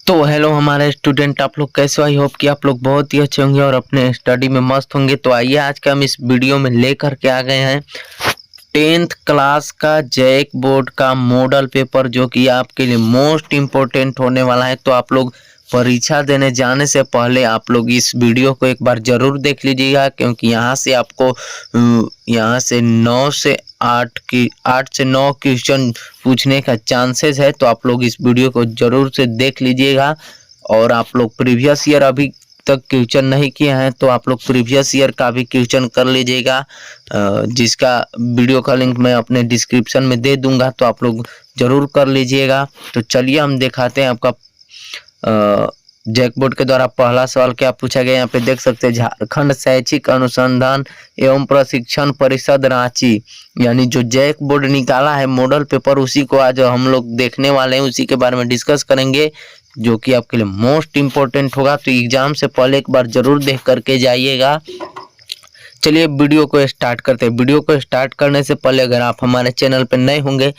तो हेलो हमारे स्टूडेंट, आप लोग कैसे हो? आई होप कि आप लोग बहुत ही अच्छे होंगे और अपने स्टडी में मस्त होंगे। तो आइए आज का हम इस वीडियो में लेकर के आ गए हैं 10th क्लास का जैक बोर्ड का मॉडल पेपर, जो कि आपके लिए मोस्ट इम्पोर्टेंट होने वाला है। तो आप लोग परीक्षा देने जाने से पहले आप लोग इस वीडियो को एक बार जरूर देख लीजिएगा, क्योंकि यहाँ से आपको यहाँ से 8 से 9 क्वेश्चन पूछने का चांसेस है। तो आप लोग इस वीडियो को जरूर से देख लीजिएगा। और आप लोग प्रीवियस ईयर अभी तक क्वेश्चन नहीं किए हैं तो आप लोग प्रीवियस ईयर का भी क्वेश्चन कर लीजिएगा, जिसका वीडियो का लिंक मैं अपने डिस्क्रिप्शन में दे दूंगा, तो आप लोग जरूर कर लीजिएगा। तो चलिए हम दिखाते हैं आपका जैकबोर्ड के द्वारा पहला सवाल क्या पूछा गया। यहाँ पे देख सकते हैं, झारखंड शैक्षिक अनुसंधान एवं प्रशिक्षण परिषद रांची, यानी जो जैक बोर्ड निकाला है मॉडल पेपर, उसी को आज हम लोग देखने वाले हैं, उसी के बारे में डिस्कस करेंगे, जो कि आपके लिए मोस्ट इम्पोर्टेंट होगा। तो एग्जाम से पहले एक बार जरूर देख करके जाइएगा। चलिए वीडियो को स्टार्ट करते हैं। वीडियो को स्टार्ट करने से पहले अगर आप हमारे चैनल पर नए होंगे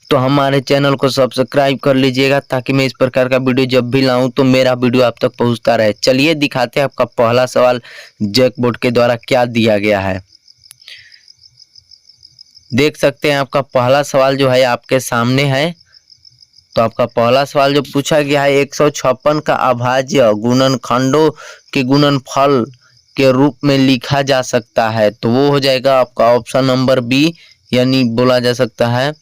तो हमारे चैनल को सब्सक्राइब कर लीजिएगा, ताकि मैं इस प्रकार का वीडियो जब भी लाऊं तो मेरा वीडियो आप तक पहुंचता रहे। चलिए दिखाते हैं आपका पहला सवाल जैक बोर्ड के द्वारा क्या दिया गया है। देख सकते हैं आपका पहला सवाल जो है आपके सामने है। तो आपका पहला सवाल जो पूछा गया है, 156 का अभाज्य गुणनखंडों के गुणनफल के रूप में लिखा जा सकता है। तो वो हो जाएगा आपका ऑप्शन नंबर बी, यानी बोला जा सकता है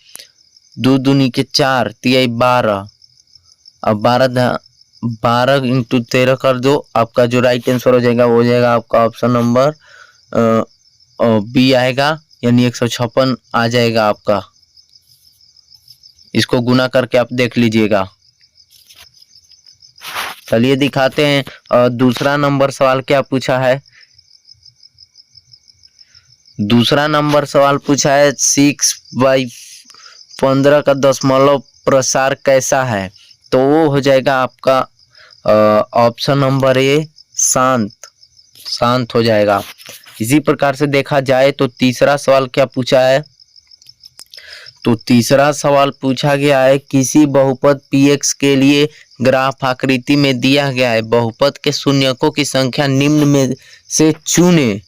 2 दूनी के 4 तिहाई 12। अब 12 इंटू 13 कर दो, आपका जो राइट आंसर हो जाएगा वो हो जाएगा आपका ऑप्शन नंबर बी आएगा, यानी 156 आ जाएगा आपका। इसको गुना करके आप देख लीजिएगा। चलिए दिखाते हैं दूसरा नंबर सवाल क्या पूछा है। दूसरा नंबर सवाल पूछा है 6/15 का दशमलव प्रसार कैसा है। तो वो हो जाएगा आपका ऑप्शन नंबर ए शांत हो जाएगा। इसी प्रकार से देखा जाए तो तीसरा सवाल क्या पूछा है। तो तीसरा सवाल पूछा गया है, किसी बहुपद px के लिए ग्राफ आकृति में दिया गया है, बहुपद के शून्यकों की संख्या निम्न में से चुने।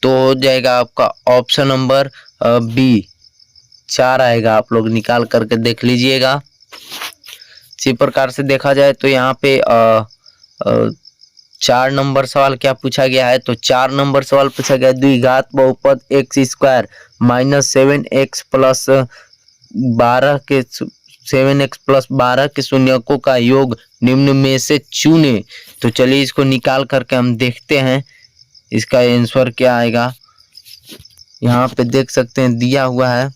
तो हो जाएगा आपका ऑप्शन नंबर बी 4 आएगा। आप लोग निकाल करके देख लीजिएगा। इसी प्रकार से देखा जाए तो यहाँ पे 4 नंबर सवाल क्या पूछा गया है। तो 4 नंबर सवाल पूछा गया, द्विघात बहुपद x² - 7x प्लस 12 के 7x प्लस 12 के शून्यकों का योग निम्न में से चुने। तो चलिए इसको निकाल करके हम देखते हैं इसका आंसर क्या आएगा। यहाँ पे देख सकते हैं दिया हुआ है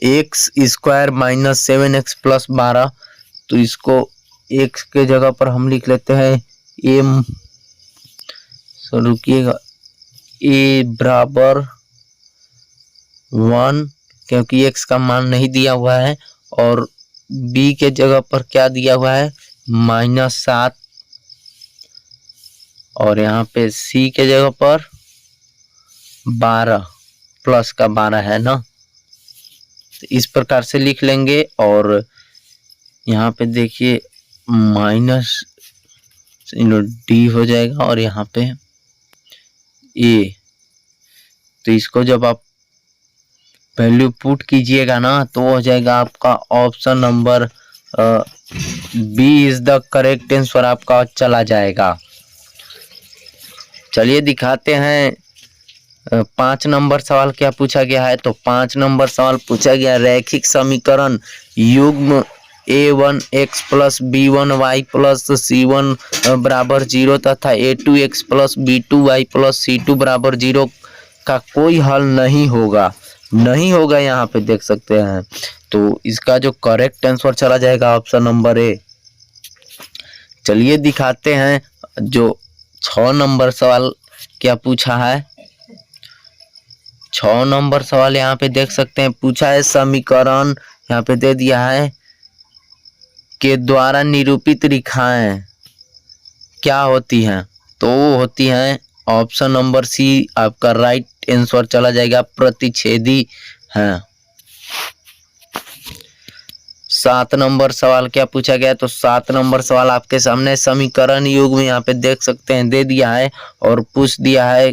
x² - 7x प्लस 12। तो इसको x के जगह पर हम लिख लेते हैं m, रुकिएगा, a बराबर 1, क्योंकि x का मान नहीं दिया हुआ है, और b के जगह पर क्या दिया हुआ है -7, और यहाँ पे c के जगह पर 12 प्लस का 12 है ना। तो इस प्रकार से लिख लेंगे, और यहाँ पे देखिए माइनस डी हो जाएगा, और यहाँ पे ए। तो इसको जब आप वैल्यू पुट कीजिएगा ना तो हो जाएगा आपका option number B is the correct answer आपका चला जाएगा। चलिए दिखाते हैं 5 नंबर सवाल क्या पूछा गया है। तो 5 नंबर सवाल पूछा गया, रैखिक समीकरण युग्म a1x plus b1y plus c1 बराबर 0 तथा a2x plus b2y plus c2 बराबर 0 का कोई हल नहीं होगा यहाँ पे देख सकते हैं। तो इसका जो करेक्ट आंसर चला जाएगा ऑप्शन नंबर ए। चलिए दिखाते हैं जो 6 नंबर सवाल क्या पूछा है। 6 नंबर सवाल यहाँ पे देख सकते हैं पूछा है, समीकरण यहाँ पे दे दिया है के द्वारा निरूपित रेखाएं क्या होती हैं। तो वो होती हैं ऑप्शन नंबर सी, आपका राइट आंसर चला जाएगा, प्रतिच्छेदी हैं। 7 नंबर सवाल क्या पूछा गया, तो 7 नंबर सवाल आपके सामने समीकरण युग में यहाँ पे देख सकते हैं दे दिया है और पूछ दिया है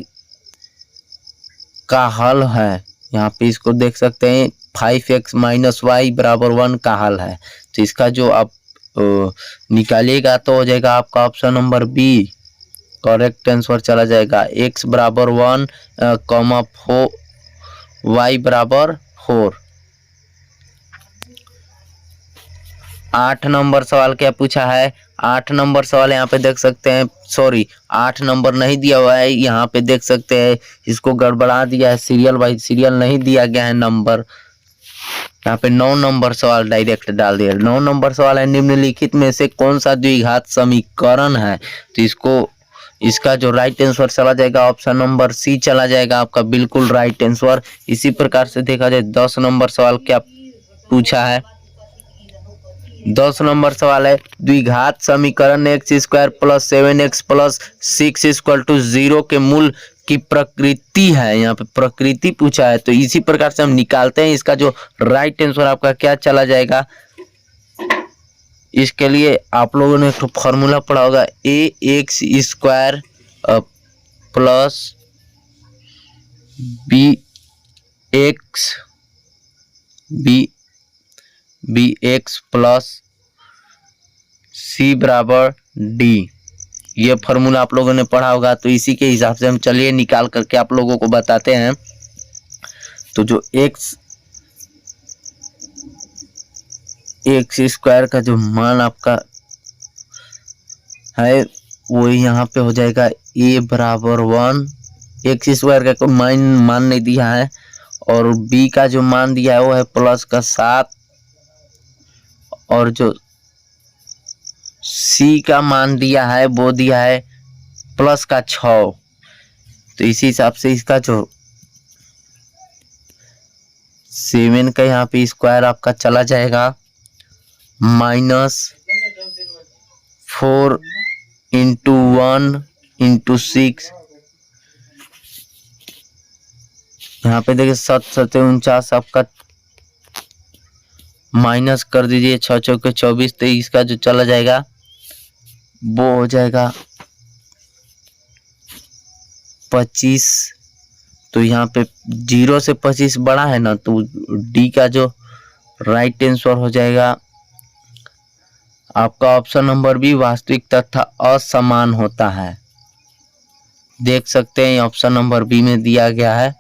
का हल है। यहाँ पे इसको देख सकते हैं 5x - y = 1 का हल है। तो इसका जो आप निकालिएगा तो हो जाएगा आपका option number B correct answer चला जाएगा। x = 1, 4 y = 4। 8 नंबर सवाल क्या पूछा है, 8 नंबर सवाल यहाँ पे देख सकते हैं, सॉरी 8 नंबर नहीं दिया हुआ है, यहाँ पे देख सकते हैं इसको गड़बड़ा दिया है, सीरियल बाई सीरियल नहीं दिया गया है नंबर। यहाँ पे 9 नंबर सवाल डायरेक्ट डाल दिया। 9 नंबर सवाल है निम्नलिखित में से कौन सा द्विघात समीकरण है, तो इसका जो राइट आंसर चला जाएगा ऑप्शन नंबर सी चला जाएगा आपका बिल्कुल राइट आंसर। इसी प्रकार से देखा जाए 10 नंबर सवाल क्या पूछा है, 10 नंबर सवाल है द्विघात समीकरण x² + 7x + 6 = 0 के मूल की प्रकृति है। यहाँ पे प्रकृति पूछा है, तो इसी प्रकार से हम निकालते हैं इसका जो राइट आंसर आपका क्या चला जाएगा। इसके लिए आप लोगों ने एक फॉर्मूला पढ़ा होगा ax² + bx + c = d। ये फॉर्मूला आप लोगों ने पढ़ा होगा, तो इसी के हिसाब से हम चलिए निकाल करके आप लोगों को बताते हैं। तो जो x² का जो मान आपका है वो यहाँ पे हो जाएगा a = 1, x² का कोई मान नहीं दिया है, और b का जो मान दिया है वो है +7, और जो c का मान दिया है वो दिया है +6। तो इसी हिसाब से इसका जो 7 का यहाँ पे स्क्वायर आपका चला जाएगा -4 × 1 × 6। यहाँ पे देखिए 7 × 7 = 49 आपका माइनस कर दीजिए 6 × 4 = 24, तो इसका जो चला जाएगा वो हो जाएगा 25। तो यहाँ पे 0 से 25 बड़ा है ना, तो डी का जो राइट आंसर हो जाएगा आपका ऑप्शन नंबर बी वास्तविक तथा असमान होता है। देख सकते हैं ऑप्शन नंबर बी में दिया गया है।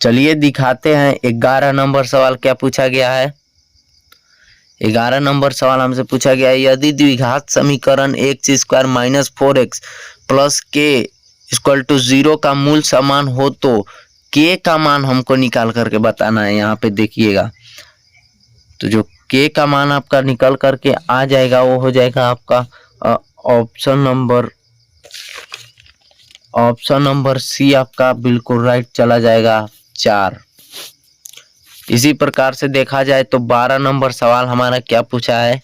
चलिए दिखाते हैं 11 नंबर सवाल क्या पूछा गया है। 11 नंबर सवाल हमसे पूछा गया है यदि द्विघात समीकरण x² - 4x + k = 0 का मूल समान हो तो k का मान हमको निकाल करके बताना है। यहाँ पे देखिएगा, तो जो k का मान आपका निकल करके आ जाएगा वो हो जाएगा आपका ऑप्शन नंबर सी आपका बिल्कुल राइट चला जाएगा 4। इसी प्रकार से देखा जाए तो 12 नंबर सवाल हमारा क्या पूछा है,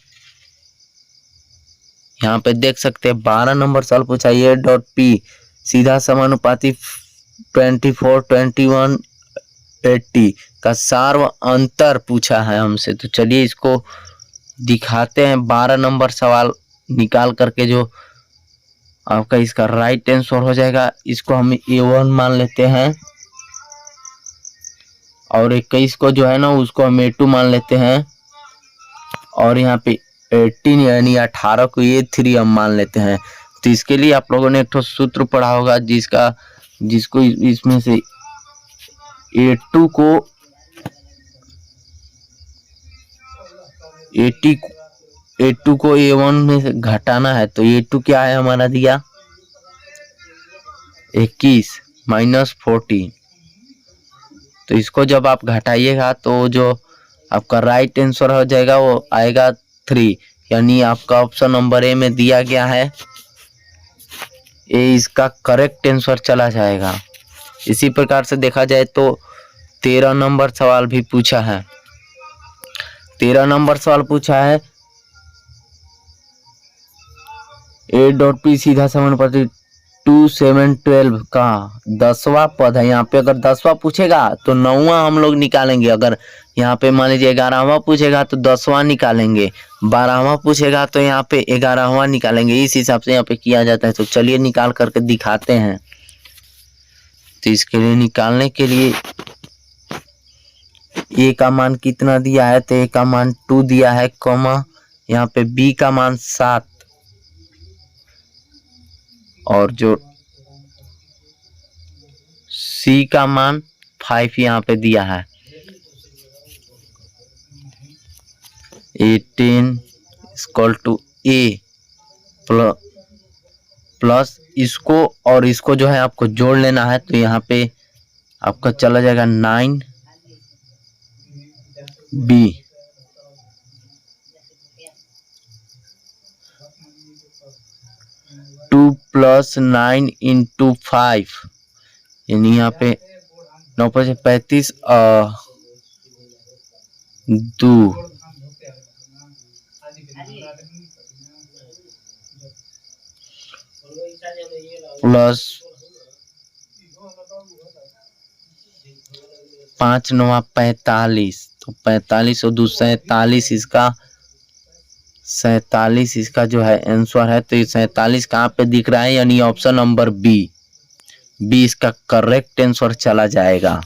यहाँ पे देख सकते हैं 12 नंबर सवाल पूछा है a.p सीधा समानुपाती 24, 21, 80 का सार्व अंतर पूछा है हमसे। तो चलिए इसको दिखाते हैं। 12 नंबर सवाल निकाल करके जो आपका इसका राइट आंसर हो जाएगा, इसको हम a1 मान लेते हैं, और 21 को जो है ना उसको हम a2 मान लेते हैं, और यहाँ पे 18 यानी 18 को a3 हम मान लेते हैं। तो इसके लिए आप लोगों ने एक तो सूत्र पढ़ा होगा जिसको इसमें से a2 को a1 में से घटाना है। तो a2 क्या है हमारा दिया 21 - 14। तो इसको जब आप घटाइएगा तो जो आपका राइट आंसर हो जाएगा वो आएगा 3, यानी आपका ऑप्शन नंबर ए में दिया गया है ए इसका करेक्ट आंसर चला जाएगा। इसी प्रकार से देखा जाए तो 13 नंबर सवाल भी पूछा है। 13 नंबर सवाल पूछा है a.p सीधा समानुपाती 2, 7, 12 का 10वां पद है। यहाँ पे अगर 10वां पूछेगा तो 9वां हम लोग निकालेंगे, अगर यहाँ पे मान लीजिए 11वां पूछेगा तो 10वां निकालेंगे, 12वां पूछेगा तो यहाँ पे 11वां निकालेंगे। इस हिसाब से यहाँ पे किया जाता है। तो चलिए निकाल करके दिखाते हैं। तो इसके लिए निकालने के लिए ए का मान कितना दिया है, तो ए का मान 2 दिया है, कॉमा यहाँ पे बी का मान 7 और जो सी का मान 5 यहाँ पे दिया है। 18 इक्वल टू ए प्लस इसको और इसको जो है आपको जोड़ लेना है। तो यहाँ पे आपका चला जाएगा 9 बी टू प्लस 9 इंटू 5 यानी यहाँ पे 9 5 35 2 प्लस 5 9 45 तो 45 और 2 47 इसका 47 इसका जो है आंसर है। तो ये 47 कहाँ पे दिख रहा है, यानी ऑप्शन नंबर बी इसका करेक्ट आंसर चला जाएगा।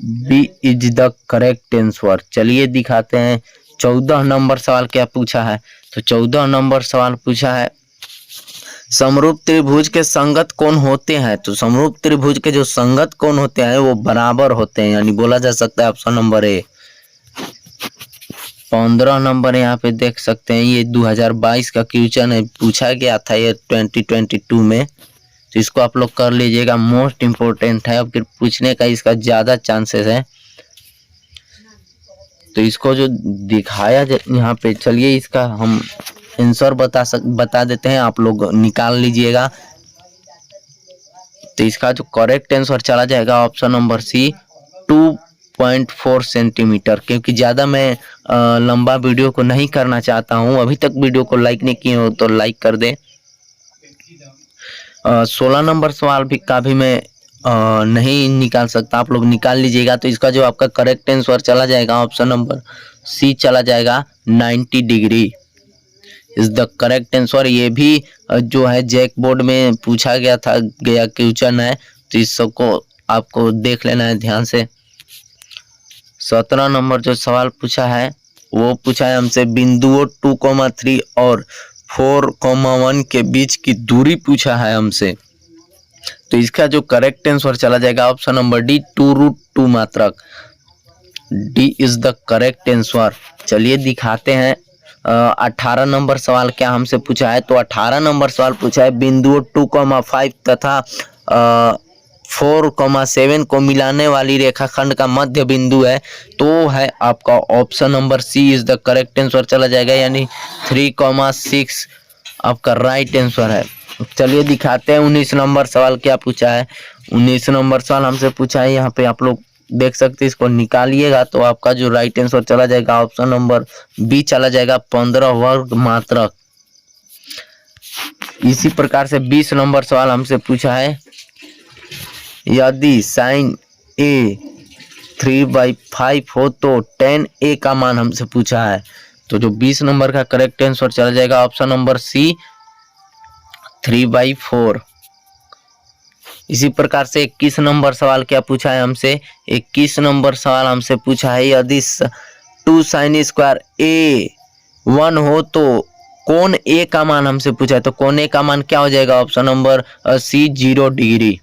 B is the correct answer. चलिए दिखाते हैं 14 नंबर सवाल क्या पूछा है। तो 14 नंबर सवाल पूछा है समरूप त्रिभुज के संगत कोण होते हैं। तो समरूप त्रिभुज के जो संगत कोण होते हैं वो बराबर होते हैं, यानी बोला जा सकता है ऑप्शन नंबर ए। 15 नंबर यहाँ पे देख सकते हैं, ये 2022 का क्वेश्चन है, पूछा गया था ये 2022 में। तो इसको आप लोग कर लीजिएगा, मोस्ट इम्पोर्टेंट है, अब फिर पूछने का इसका ज्यादा चांसेस है। तो इसको जो दिखाया यहाँ पे, चलिए इसका हम आंसर बता देते हैं, आप लोग निकाल लीजिएगा। तो इसका जो करेक्ट आंसर चला जाएगा ऑप्शन नंबर सी 2.4 सेंटीमीटर। क्योंकि ज़्यादा मैं लंबा वीडियो को नहीं करना चाहता हूँ, अभी तक वीडियो को लाइक नहीं किए हो तो लाइक कर दें। 16 नंबर सवाल का भी मैं नहीं निकाल सकता, आप लोग निकाल लीजिएगा। तो इसका जो आपका करेक्ट आंसर चला जाएगा ऑप्शन नंबर सी चला जाएगा 90 degree is the correct answer. ये भी जो है जैक बोर्ड में पूछा गया क्वेश्चन है, तो इस सबको आपको देख लेना है ध्यान से। 17 नंबर जो सवाल पूछा है वो पूछा है हमसे बिंदुओं 2,3 और 4,1 के बीच की दूरी पूछा है हमसे। तो इसका जो करेक्ट आंसर चला जाएगा ऑप्शन नंबर डी 2√2 मात्रक। D is the correct answer. चलिए दिखाते हैं 18 नंबर सवाल क्या हमसे पूछा है। तो 18 नंबर सवाल पूछा है बिंदुओं 2,5 तथा 4,7 को मिलाने वाली रेखाखंड का मध्य बिंदु है। तो है आपका option number C is the correct answer चला जाएगा, यानी 3,6 आपका राइट आंसर है। चलिए दिखाते हैं 19 नंबर सवाल क्या पूछा है। 19 नंबर सवाल हमसे पूछा है, यहाँ पे आप लोग देख सकते हैं, इसको निकालिएगा तो आपका जो राइट आंसर चला जाएगा ऑप्शन नंबर बी चला जाएगा 15 वर्ग मात्रक। इसी प्रकार से 20 नंबर सवाल हमसे पूछा है यदि साइन ए 3/5 हो तो tan a का मान हमसे पूछा है। तो जो 20 नंबर का करेक्ट आंसर चला जाएगा ऑप्शन नंबर सी 3/4। इसी प्रकार से 21 नंबर सवाल क्या पूछा है हमसे। 21 नंबर सवाल हमसे पूछा है यदि 2 sin स्क्वायर a 1 हो तो कोण a का मान हमसे पूछा है। तो कोण a का मान क्या हो जाएगा ऑप्शन नंबर सी 0 डिग्री।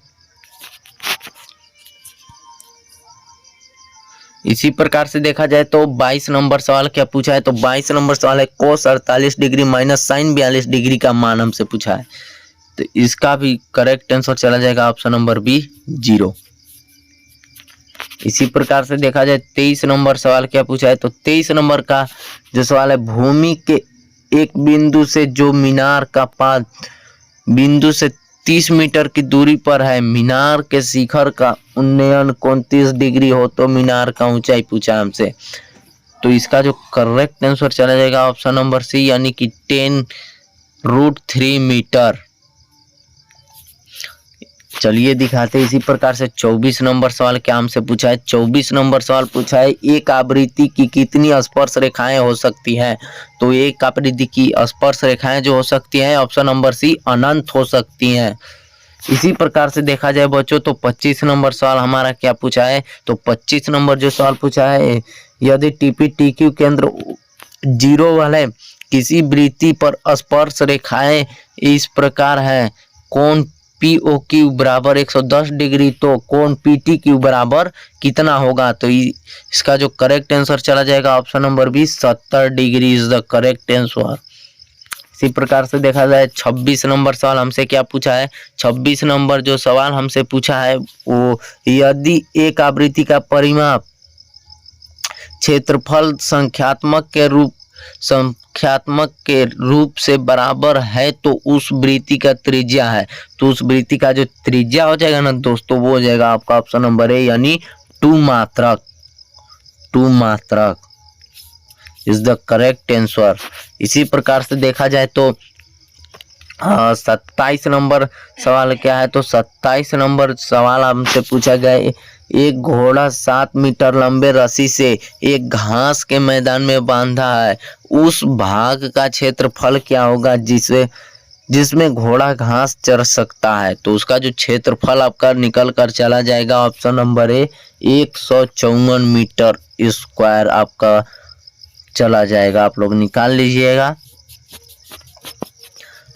इसी प्रकार से देखा जाए तो 22 नंबर सवाल क्या पूछा है। तो 22 नंबर सवाल है cos 48 degree minus sin 42 degree का मान हमसे पूछा है। तो इसका भी करेक्ट आंसर चला जाएगा ऑप्शन नंबर बी 0। इसी प्रकार से देखा जाए 23 नंबर सवाल क्या पूछा है। तो 23 नंबर का जो सवाल है भूमि के एक बिंदु से जो मीनार का पाद बिंदु से 30 मीटर की दूरी पर है, मीनार के शिखर का उन्नयन 29 डिग्री हो तो मीनार का ऊंचाई पूछा हमसे। तो इसका जो करेक्ट आंसर चला जाएगा ऑप्शन नंबर सी, यानी कि 10√3 मीटर। चलिए दिखाते हैं। इसी प्रकार से 24 नंबर सवाल क्या हमसे पूछा है। 24 नंबर सवाल पूछा है, एक आवृत्ति की कितनी स्पर्श रेखाएं हो सकती हैं। तो एक आवृत्ति की स्पर्श रेखाएं जो हो सकती हैं, ऑप्शन नंबर सी अनंत हो सकती हैं। इसी प्रकार से देखा जाए बच्चों तो 25 नंबर सवाल हमारा क्या पूछा है। तो 25 नंबर जो सवाल पूछा है, यदि टीपी टीक्यू केंद्र 0 वाले किसी वृत्ति पर स्पर्श रेखाएं इस प्रकार है, कोण पीओ क्यू बराबर 110 डिग्री, तो कोण पीटी क्यू बराबर कितना होगा। तो इसका जो करेक्ट आंसर चला जाएगा option number B 70 degree is the correct answer. इसी प्रकार से देखा जाए 26 नंबर सवाल हमसे क्या पूछा है। 26 नंबर जो सवाल हमसे पूछा है वो, यदि एक आवृत्ति का परिमाप क्षेत्रफल संख्यात्मक के रूप से बराबर है तो उस वृत्ति का त्रिज्या है। तो उस वृत्ति का जो त्रिज्या हो जाएगा ना दोस्तों, वो हो जाएगा आपका ऑप्शन नंबर ए यानी 2 मात्रक। 2 मात्रक इज द करेक्ट आंसर। इसी प्रकार से देखा जाए तो 27 नंबर सवाल क्या है। तो 27 नंबर सवाल हमसे पूछा गया, एक घोड़ा 7 मीटर लंबे रस्सी से एक घास के मैदान में बांधा है, उस भाग का क्षेत्रफल क्या होगा जिसमें घोड़ा घास चर सकता है। तो उसका जो क्षेत्रफल आपका निकल कर चला जाएगा option number A 154 metre square आपका चला जाएगा। आप लोग निकाल लीजिएगा।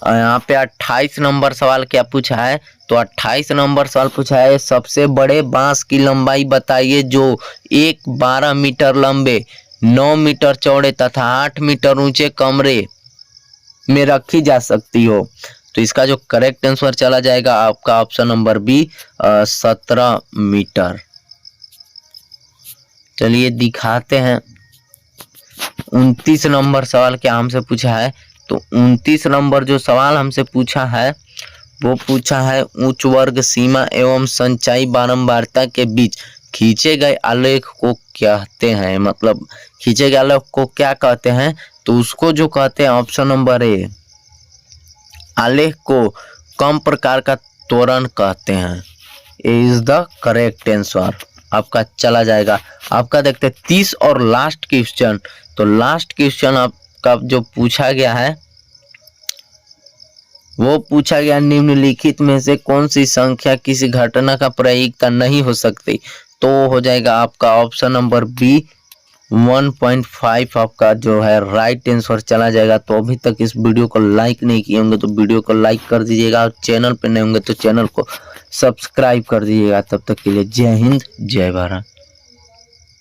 यहाँ पे 28 नंबर सवाल क्या पूछा है। तो 28 नंबर सवाल पूछा है, सबसे बड़े बांस की लंबाई बताइए जो एक 12 मीटर लंबे 9 मीटर चौड़े तथा 8 मीटर ऊंचे कमरे में रखी जा सकती हो। तो इसका जो करेक्ट आंसर चला जाएगा आपका ऑप्शन नंबर बी 17 मीटर। चलिए दिखाते हैं 29 नंबर सवाल क्या हमसे पूछा है। तो 29 नंबर जो सवाल हमसे पूछा है वो पूछा है, उच्च वर्ग सीमा एवं संचाई बारंबारता के बीच खींचे गए आलेख को कहते हैं। मतलब खींचे गए आलेख को क्या कहते हैं। तो उसको जो कहते हैं ऑप्शन नंबर ए, आलेख को कम प्रकार का त्वरण कहते हैं। ए इज द करेक्ट आंसर आपका चला जाएगा। आपका देखते हैं 30 और लास्ट क्वेश्चन। तो लास्ट क्वेश्चन आपका जो पूछा गया है वो पूछा गया, निम्नलिखित में से कौन सी संख्या किसी घटना का प्रायिकता नहीं हो सकती। तो हो जाएगा आपका ऑप्शन नंबर बी 1.5 आपका जो है राइट आंसर चला जाएगा। तो अभी तक इस वीडियो को लाइक नहीं किए होंगे तो वीडियो को लाइक कर दीजिएगा, और चैनल पे नहीं होंगे तो चैनल को सब्सक्राइब कर दीजिएगा। तब तक के लिए जय हिंद जय भारत।